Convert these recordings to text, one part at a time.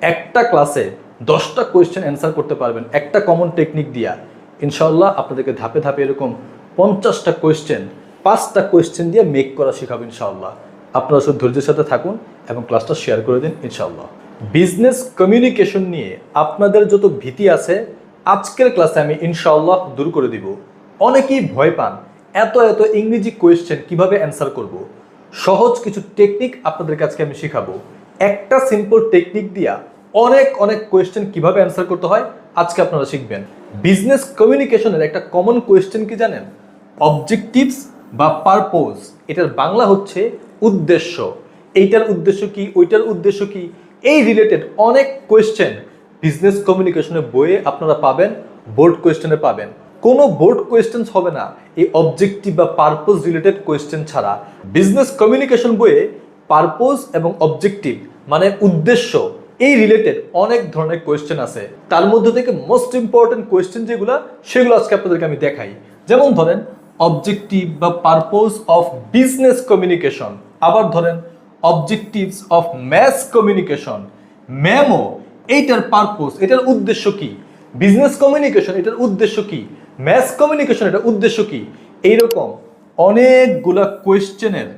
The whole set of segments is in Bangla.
একটা ক্লাসে 10টা কোয়েশ্চেন অ্যান্সার করতে পারবেন একটা কমন টেকনিক দিয়া। ইনশাআল্লাহ আপনাদেরকে ধাপে ধাপে এরকম 50টা কোয়েশ্চেন 5টা কোয়েশ্চেন দিয়ে মেক করা শেখাবো ইনশাআল্লাহ। আপনারা শুধু ধৈর্যের সাথে থাকুন এবং ক্লাসটা শেয়ার করে দিন ইনশাআল্লাহ। বিজনেস কমিউনিকেশন নিয়ে আপনাদের যত ভীতি আছে আজকের ক্লাসে আমি ইনশাআল্লাহ দূর করে দিব। অনেকেই ভয় পান এত এত ইংরেজি কোয়েশ্চেন কিভাবে অ্যান্সার করব। সহজ কিছু টেকনিক আপনাদেরকে আজকে আমি শেখাবো। একটা সিম্পল টেকনিক দিয়া অনেক অনেক কোয়েশ্চেন কিভাবে অ্যান্সার করতে হয় আজকে আপনারা শিখবেন। বিজনেস কমিউনিকেশনের একটা কমন কোয়েশ্চেন কি জানেন? অবজেক্টিভস বা পারপোজ, এটার বাংলা হচ্ছে উদ্দেশ্য। এইটার উদ্দেশ্য কি, ওইটার উদ্দেশ্য কি, এই রিলেটেড অনেক কোয়েশ্চেন বিজনেস কমিউনিকেশনের বইয়ে আপনারা পাবেন, বোর্ড কোয়েশ্চেনে পাবেন। কোনো বোর্ড কোয়েশ্চেন হবে না এই অবজেক্টিভ বা পারপোজ রিলেটেড কোয়েশ্চেন ছাড়া। বিজনেস কমিউনিকেশন বইয়ে পারপোজ এবং অবজেক্টিভ মানে উদ্দেশ্য এই রিলেটেড অনেক ধরনের কোয়েশ্চেন আছে। তার মধ্যে থেকে মোস্ট ইম্পর্টেন্ট কোয়েশ্চেন যেগুলো সেগুলো আজকে আপনাদেরকে আমি দেখাই। যেমন ধরেন অবজেক্টিভ বা পারপোজ অফ বিজনেস কমিউনিকেশন, আবার ধরেন objectives of mass communication, memo এইটার পারপোজ এটার উদ্দেশ্য কি, বিজনেস কমিউনিকেশন এটার উদ্দেশ্য কি, ম্যাস কমিউনিকেশন এটার উদ্দেশ্য কি। এইরকম অনেকগুলা কোয়েশ্চেনের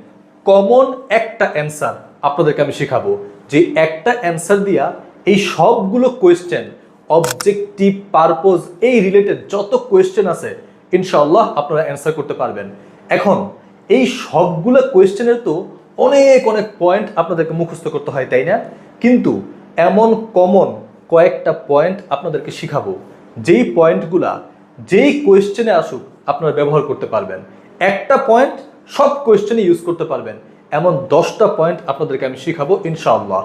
কমন একটা অ্যান্সার আপনাদেরকে আমি শেখাবো, যে একটা অ্যান্সার দিয়া এই সবগুলো কোয়েশ্চেন অবজেক্টিভ পারপোজ এই রিলেটেড যত কোয়েশ্চেন আছে ইনশাআল্লাহ আপনারা অ্যান্সার করতে পারবেন। এখন এই সবগুলো কোয়েশ্চেনের তো অনেক অনেক পয়েন্ট আপনাদেরকে মুখস্থ করতে হয়, তাই না? কিন্তু এমন কমন কয়েকটা পয়েন্ট আপনাদেরকে শিখাবো যেই পয়েন্টগুলা যেই কোয়েশ্চেনে আসুক আপনারা ব্যবহার করতে পারবেন। একটা পয়েন্ট সব কোয়েশ্চেনে ইউজ করতে পারবেন, এমন 10টা পয়েন্ট আপনাদেরকে আমি শিখাবো ইনশাআল্লাহ।